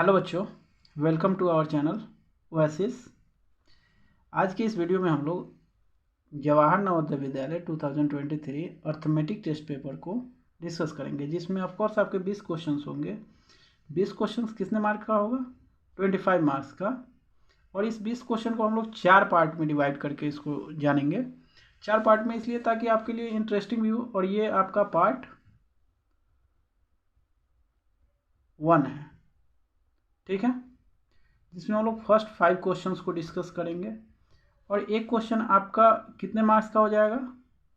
Hello बच्चों, welcome to our channel Oasis. आज की इस वीडियो में हम लोग Jawahar Navodaya Vidyalaya 2023 arithmetic test paper को डिस्कस करेंगे, जिसमें ऑफ कोर्स आपके 20 क्वेश्चंस होंगे। 20 क्वेश्चंस कितने मार्क का होगा? 25 मार्क्स का। और इस 20 क्वेश्चन को हम लोग 4 पार्ट में डिवाइड करके इसको जानेंगे। 4 पार्ट में इसलिए ताकि आपके लिए इंटरेस्टिंग भी हो। और ये आपका पार्ट 1 है, ठीक है, जिसमें हम लोग फर्स्ट 5 क्वेश्चंस को डिस्कस करेंगे। और एक क्वेश्चन आपका कितने मार्क्स का हो जाएगा?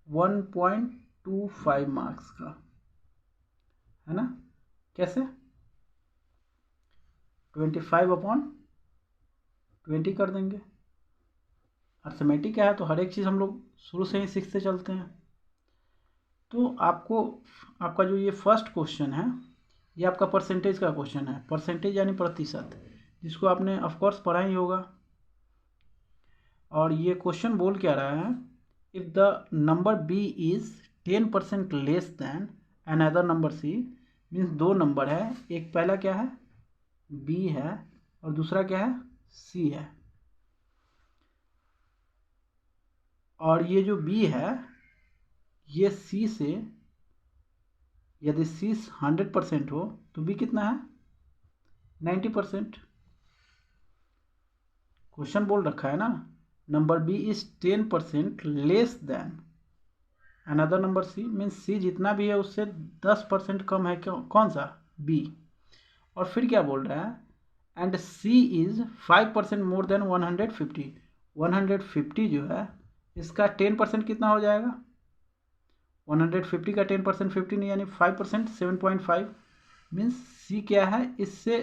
1.25 मार्क्स का, है ना। कैसे? 25/20 कर देंगे। अर्थमेटिक है तो हर एक चीज़ हम लोग शुरू से ही सीखते चलते हैं। तो आपका जो ये फर्स्ट क्वेश्चन है, ये आपका परसेंटेज का क्वेश्चन है। परसेंटेज यानी प्रतिशत, जिसको आपने ऑफ कोर्स पढ़ा ही होगा। और ये क्वेश्चन बोल क्या रहा है? If the number B is 10% less than another number C, means दो नंबर है, एक पहला क्या है? बी है और दूसरा क्या है? सी है। और ये जो बी है ये सी से, यदि सी 100% हो तो बी कितना है? 90%। क्वेश्चन बोल रखा है ना, number B is 10% less than another number C, means C जितना भी है उससे 10% कम है। क्यों? कौन सा? बी। और फिर क्या बोल रहा है? And C is 5% more than 150। 150 जो है इसका 10% कितना हो जाएगा? 150 का 10% 15 यानी 5%, 7.5। मीन्स सी क्या है? इससे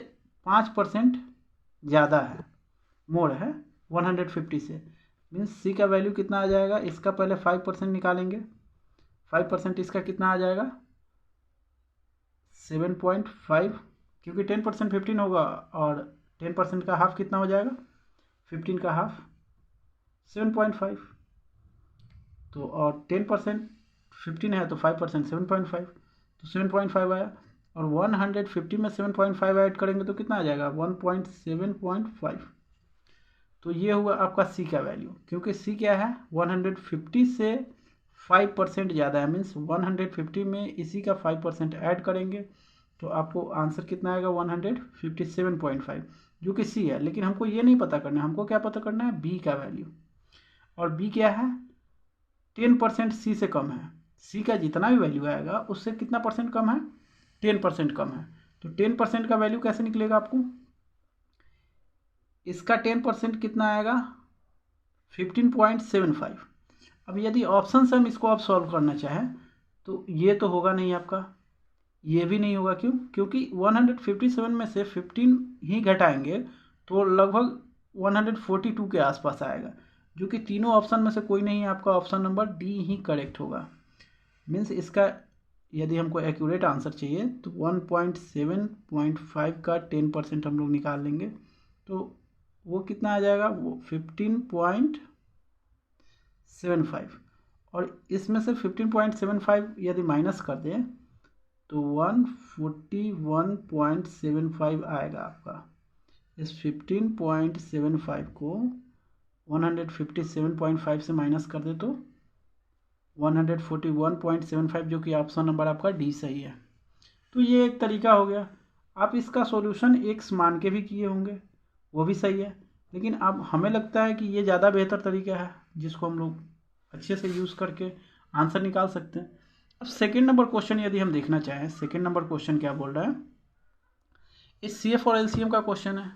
5% ज़्यादा है, मोर है 150 से। मीन्स सी का वैल्यू कितना आ जाएगा? इसका पहले 5% निकालेंगे। 5% इसका कितना आ जाएगा? 7.5, क्योंकि 10% 15 होगा और 10% का हाफ कितना हो जाएगा? 15 का हाफ 7.5। तो और 10% 15 है तो 5% 7.5, तो 7.5 आया। और 150 में 7.5 ऐड करेंगे तो कितना आ जाएगा? 1.7.5। तो ये हुआ आपका सी का वैल्यू, क्योंकि सी क्या है? 150 से 5% ज़्यादा है। मीन्स 150 में इसी का 5% ऐड करेंगे तो आपको आंसर कितना आएगा? 157.5, जो कि सी है। लेकिन हमको ये नहीं पता करना है, हमको क्या पता करना है? बी का वैल्यू। और बी क्या है? 10% सी से कम है। सी का जितना भी वैल्यू आएगा उससे कितना परसेंट कम है? 10% कम है। तो 10% का वैल्यू कैसे निकलेगा आपको? इसका 10% कितना आएगा? 15.75। अब यदि ऑप्शन से हम इसको आप सॉल्व करना चाहें तो ये तो होगा नहीं आपका, ये भी नहीं होगा। क्यों? क्योंकि 157 में से 15 ही घटाएंगे तो लगभग 142 के आसपास आएगा, जो कि तीनों ऑप्शन में से कोई नहीं है। आपका ऑप्शन नंबर डी ही करेक्ट होगा। मीन्स इसका यदि हमको एक्यूरेट आंसर चाहिए तो 1.7.5 का 10% हम लोग निकाल लेंगे तो वो कितना आ जाएगा? वो 15.75। और इसमें से 15.75 यदि माइनस कर दें तो 141.75 आएगा आपका। इस 15.75 को 157.5 से माइनस कर दे तो 141.75, जो कि ऑप्शन नंबर आपका डी सही है। तो ये एक तरीका हो गया। आप इसका सॉल्यूशन एक्स मान के भी किए होंगे, वो भी सही है। लेकिन अब हमें लगता है कि ये ज़्यादा बेहतर तरीका है, जिसको हम लोग अच्छे से यूज़ करके आंसर निकाल सकते हैं। अब सेकेंड नंबर क्वेश्चन यदि हम देखना चाहें, सेकेंड नंबर क्वेश्चन क्या बोल रहा है? इस सी एफ और एल सी एम का क्वेश्चन है,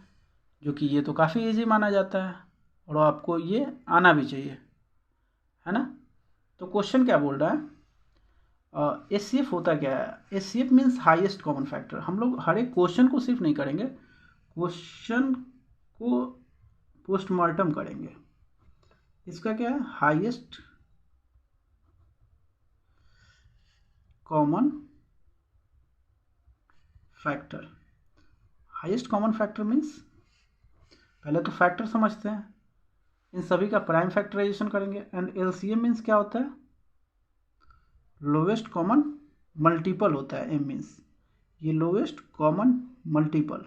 जो कि ये तो काफ़ी ईजी माना जाता है और आपको ये आना भी चाहिए, है ना। तो क्वेश्चन क्या बोल रहा है? एस सी एफ होता क्या है? S C F means highest common factor. हम लोग हर एक क्वेश्चन को सिर्फ नहीं करेंगे, क्वेश्चन को पोस्टमार्टम करेंगे। इसका क्या है? Highest common factor. Highest common factor means पहले तो फैक्टर समझते हैं, इन सभी का प्राइम फैक्टराइजेशन करेंगे। एंड एलसीएम मीन्स क्या होता है? लोवेस्ट कॉमन मल्टीपल होता है। एम मीन्स ये लोवेस्ट कॉमन मल्टीपल।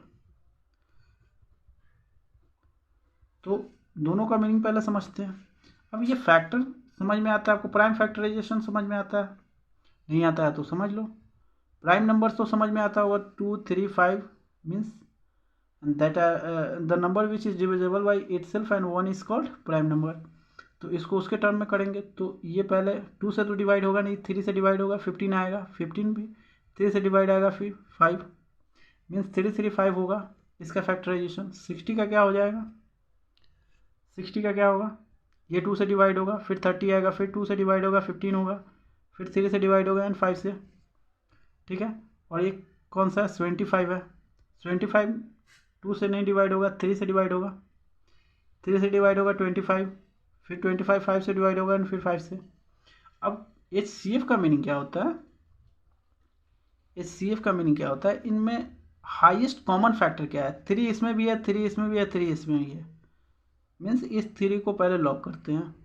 तो दोनों का मीनिंग पहले समझते हैं। अब ये फैक्टर समझ में आता है आपको, प्राइम फैक्टराइजेशन समझ में आता है, नहीं आता है तो समझ लो। प्राइम नंबर्स तो समझ में आता होगा, 2 3 5 means that the number which is divisible by itself and 1 is called prime number. तो इसको उसके टर्म में करेंगे तो ये पहले 2 से तो डिवाइड होगा नहीं, 3 से डिवाइड होगा, 15 आएगा, 15 भी 3 से डिवाइड आएगा, फिर 5 मीन्स 3 3 5 होगा इसका फैक्टराइजेशन। 60 का क्या हो जाएगा, 60 का क्या होगा, ये 2 से डिवाइड होगा, फिर 30 आएगा, फिर 2 से डिवाइड होगा, 15 होगा, फिर 3 से डिवाइड होगा एंड 5 से, ठीक है। और ये कौन सा है, 75 है। 75 2 से नहीं डिवाइड होगा, 3 से डिवाइड होगा, 3 से डिवाइड होगा 25, फिर 25 5 से डिवाइड होगा एंड फिर 5 से। अब HCF का मीनिंग क्या होता है, HCF का मीनिंग क्या होता है, इनमें हाईएस्ट कॉमन फैक्टर क्या है, 3 इसमें भी है, 3 इसमें भी है, 3 इसमें भी है, मीन्स इस 3 को पहले लॉक करते हैं।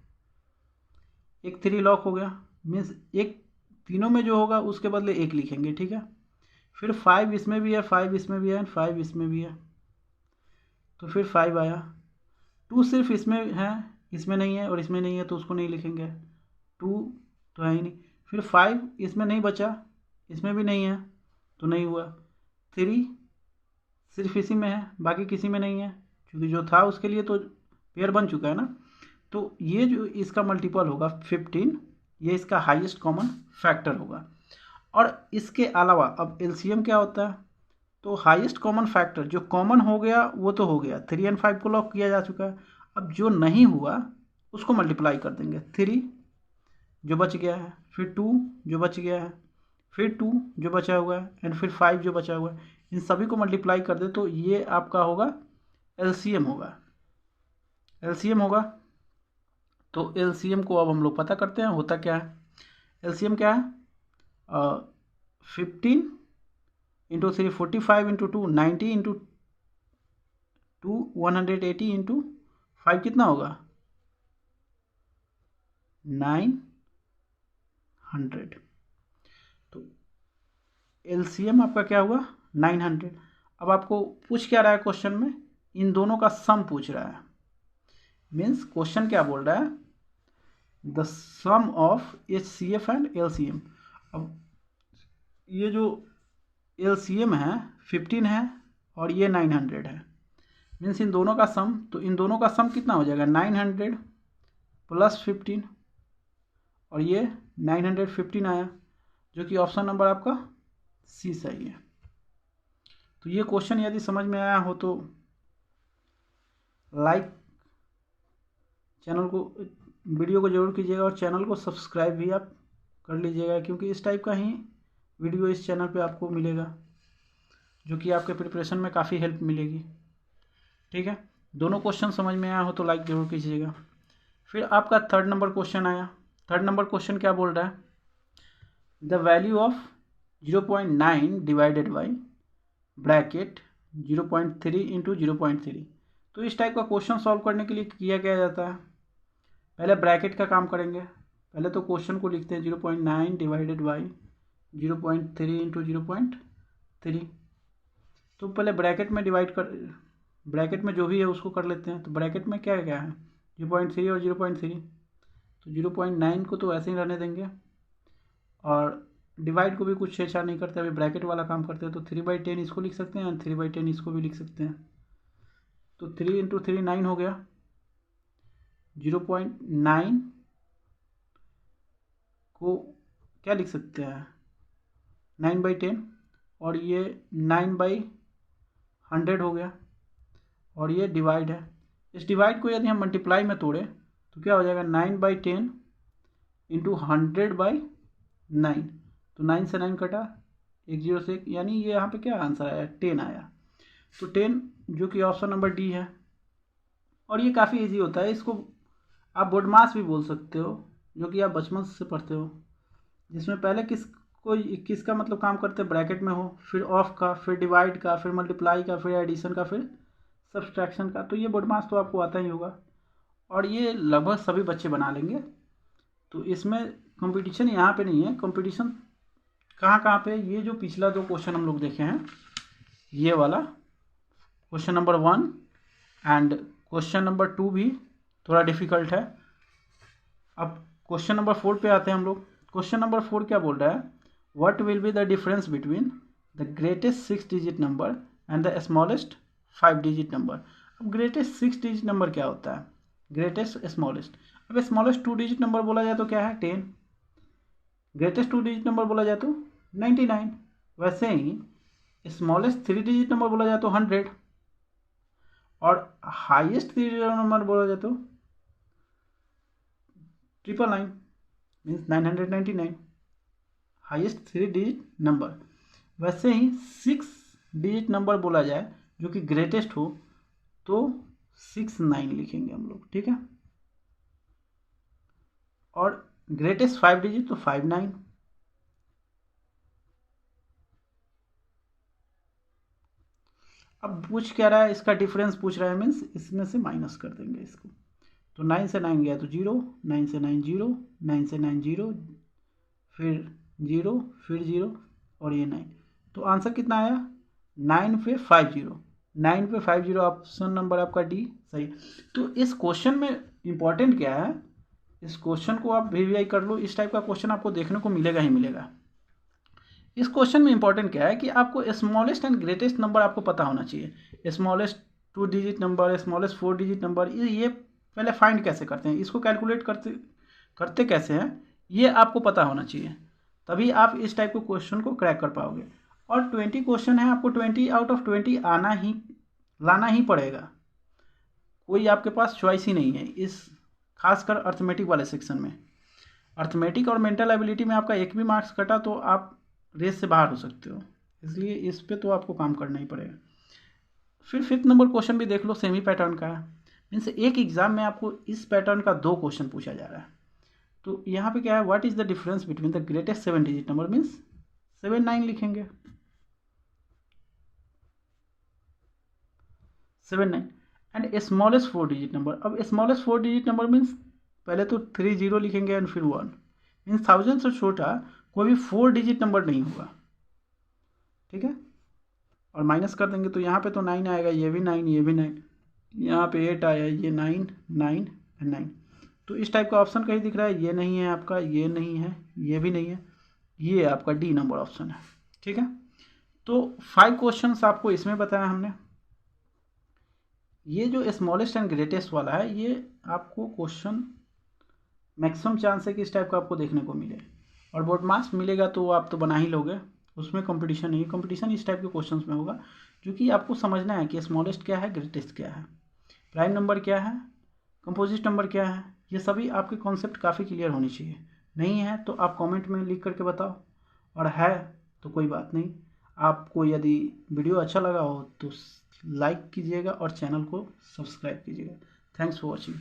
एक 3 लॉक हो गया, मीन्स एक तीनों में जो होगा उसके बदले 1 लिखेंगे, ठीक है। फिर 5 इसमें भी है, 5 इसमें भी है, 5 इसमें भी है, तो फिर 5 आया। 2 सिर्फ इसमें है, इसमें नहीं है और इसमें नहीं है तो उसको नहीं लिखेंगे, 2 तो है ही नहीं। फिर 5 इसमें नहीं बचा, इसमें भी नहीं है तो नहीं हुआ। 3 सिर्फ इसी में है, बाकी किसी में नहीं है, क्योंकि जो था उसके लिए तो पेयर बन चुका है ना। तो ये जो इसका मल्टीपल होगा 15, ये इसका हाईएस्ट कॉमन फैक्टर होगा। और इसके अलावा अब एलसीएम क्या होता है, तो हाईएस्ट कॉमन फैक्टर जो कॉमन हो गया वो तो हो गया, 3 और 5 को लॉक किया जा चुका है। अब जो नहीं हुआ उसको मल्टीप्लाई कर देंगे, 3 जो बच गया है, फिर 2 जो बच गया है, फिर 2 जो बचा हुआ है एंड फिर 5 जो बचा हुआ है, इन सभी को मल्टीप्लाई कर दे तो ये आपका होगा एलसीएम होगा, एलसीएम होगा। तो एलसीएम को अब हम लोग पता करते हैं होता क्या है। एलसीएम क्या है, 15 इंटू 3 45 इंटू 2 90 इंटू 2 180 इंटू 5 कितना होगा 900। तो एलसीएम आपका क्या हुआ 900। अब आपको पूछ क्या रहा है क्वेश्चन में, इन दोनों का सम पूछ रहा है, मीन्स क्वेश्चन क्या बोल रहा है, the sum of HCF and LCM। अब ये जो LCM है 15 है और ये 900 है, मीन्स इन दोनों का सम, तो इन दोनों का सम कितना हो जाएगा 900 प्लस 15 और ये 915 आया, जो कि ऑप्शन नंबर आपका C सही है। तो ये क्वेश्चन यदि समझ में आया हो तो लाइक चैनल को, वीडियो को जरूर कीजिएगा और चैनल को सब्सक्राइब भी आप कर लीजिएगा, क्योंकि इस टाइप का ही वीडियो इस चैनल पे आपको मिलेगा जो कि आपके प्रिपरेशन में काफ़ी हेल्प मिलेगी, ठीक है। दोनों क्वेश्चन समझ में आया हो तो लाइक जरूर कीजिएगा। फिर आपका 3rd नंबर क्वेश्चन आया। 3rd नंबर क्वेश्चन क्या बोल रहा है, the value of 0.9 divided by bracket 0.3 into 0.3। तो इस टाइप का क्वेश्चन सॉल्व करने के लिए किया क्या जाता है, पहले ब्रैकेट का काम करेंगे। पहले तो क्वेश्चन को लिखते हैं 0.9 डिवाइडेड बाई 0.3 इंटू 0.3। तो पहले ब्रैकेट में डिवाइड कर, ब्रैकेट में जो भी है उसको कर लेते हैं। तो ब्रैकेट में क्या क्या है 0.3 और 0.3, तो 0.9 को तो ऐसे ही रहने देंगे और डिवाइड को भी कुछ छेड़छाड़ नहीं करते, अभी ब्रैकेट वाला काम करते हैं। तो 3/10 इसको लिख सकते हैं, 3/10 इसको भी लिख सकते हैं। तो 3 इंटू 3 9 हो गया, 0.9 को क्या लिख सकते हैं 9/10 और ये 9/100 हो गया और ये डिवाइड है। इस डिवाइड को यदि हम मल्टीप्लाई में तोड़े तो क्या हो जाएगा 9/10 इंटू 100/9। तो 9 से 9 कटा, 1 0 से 1, यानी ये यहाँ पे क्या आंसर आया 10 आया। तो 10 जो कि ऑप्शन नंबर डी है। और ये काफ़ी इजी होता है, इसको आप बोडमास भी बोल सकते हो, जो कि आप बचपन से पढ़ते हो, जिसमें पहले किसका मतलब काम करते हैं ब्रैकेट में हो, फिर ऑफ का, फिर डिवाइड का, फिर मल्टीप्लाई का, फिर एडिशन का, फिर सब्सट्रैक्शन का। तो ये बोडमास तो आपको आता ही होगा और ये लगभग सभी बच्चे बना लेंगे। तो इसमें कंपटीशन यहाँ पे नहीं है, कंपटीशन कहाँ पे, ये जो पिछला 2 क्वेश्चन हम लोग देखे हैं, ये वाला question number 1 and question number 2 भी थोड़ा डिफिकल्ट है। अब क्वेश्चन नंबर 4 पे आते हैं हम लोग। क्वेश्चन नंबर 4 क्या बोल रहा है, what will be the difference between the greatest 6 digit number and the smallest 5 digit number. अब ग्रेटेस्ट 6 डिजिट नंबर क्या होता है, ग्रेटेस्ट स्मॉलेस्ट। अब स्मॉलेस्ट 2 डिजिट नंबर बोला जाए तो क्या है 10, ग्रेटेस्ट 2 डिजिट नंबर बोला जाए तो 99। वैसे ही स्मॉलेस्ट 3 डिजिट नंबर बोला जाए तो 100 और हाईएस्ट 3 डिजिट नंबर बोला जाए तो 999 मीन्स 999 हाईएस्ट 3 डिजिट नंबर। वैसे ही 6 डिजिट नंबर बोला जाए जो कि ग्रेटेस्ट हो तो 69 लिखेंगे हम लोग, ठीक है। और ग्रेटेस्ट 5 डिजिट तो 59। अब पूछ क्या रहा है, इसका डिफरेंस पूछ रहा है, मीन्स इसमें से माइनस कर देंगे इसको। तो 9 से 9 गया तो 0, 9 से 9 0, 9 से 9 0, फिर 0, फिर 0 और ये 9। तो आंसर कितना आया 9 पे 50, 9 पे 50 ऑप्शन नंबर आपका डी सही। तो इस क्वेश्चन में इंपॉर्टेंट क्या है, इस क्वेश्चन को आप वीवीआई कर लो, इस टाइप का क्वेश्चन आपको देखने को मिलेगा ही मिलेगा। इस क्वेश्चन में इंपॉर्टेंट क्या है कि आपको स्मॉलेस्ट एंड ग्रेटेस्ट नंबर आपको पता होना चाहिए। Smallest 2 digit number, smallest 4 digit number, ये पहले फाइंड कैसे करते हैं, इसको कैलकुलेट करते कैसे हैं, ये आपको पता होना चाहिए, तभी आप इस टाइप के क्वेश्चन को क्रैक कर पाओगे। और 20 क्वेश्चन है, आपको 20 आउट ऑफ 20 लाना ही पड़ेगा, कोई आपके पास चॉइस ही नहीं है। इस खासकर अर्थमेटिक वाले सेक्शन में, अर्थमेटिक और मेंटल एबिलिटी में आपका एक भी मार्क्स कटा तो आप रेस से बाहर हो सकते हो, इसलिए इस पे तो आपको काम करना ही पड़ेगा। फिर 5th नंबर क्वेश्चन भी देख लो, सेमी पैटर्न का है, मीन्स एक एग्जाम में आपको इस पैटर्न का 2 क्वेश्चन पूछा जा रहा है। तो यहाँ पे क्या है, what is the difference between the greatest 7 digit number, means 79 लिखेंगे, 79 एंड स्मॉलेस्ट 4 डिजिट नंबर। अब स्मॉलेस्ट 4 डिजिट नंबर मीन्स पहले तो 3 0 लिखेंगे एंड फिर 1, मीन्स 1000 से छोटा कोई भी 4 डिजिट नंबर नहीं होगा, ठीक है। और माइनस कर देंगे तो यहाँ पे तो 9 आएगा, ये भी 9, ये भी 9, यहाँ पे 8 आया, ये 9 9 एंड 9। तो इस टाइप का ऑप्शन कहीं दिख रहा है, ये नहीं है आपका, ये नहीं है, ये भी नहीं है, ये आपका डी नंबर ऑप्शन है, ठीक है। तो 5 क्वेश्चंस आपको इसमें बताया हमने। ये जो स्मॉलेस्ट एंड ग्रेटेस्ट वाला है, ये आपको क्वेश्चन मैक्सिमम चांस है कि इस टाइप का आपको देखने को मिले, और बोर्ड मार्क्स मिलेगा तो आप तो बना ही लोगे, उसमें कंपटीशन नहीं, कंपटीशन इस टाइप के क्वेश्चंस में होगा, क्योंकि आपको समझना है कि स्मॉलेस्ट क्या है, ग्रेटेस्ट क्या है, प्राइम नंबर क्या है, कंपोजिट नंबर क्या है, ये सभी आपके कॉन्सेप्ट काफ़ी क्लियर होनी चाहिए। नहीं है तो आप कमेंट में लिख करके बताओ, और है तो कोई बात नहीं। आपको यदि वीडियो अच्छा लगा हो तो लाइक कीजिएगा और चैनल को सब्सक्राइब कीजिएगा। Thanks for watching.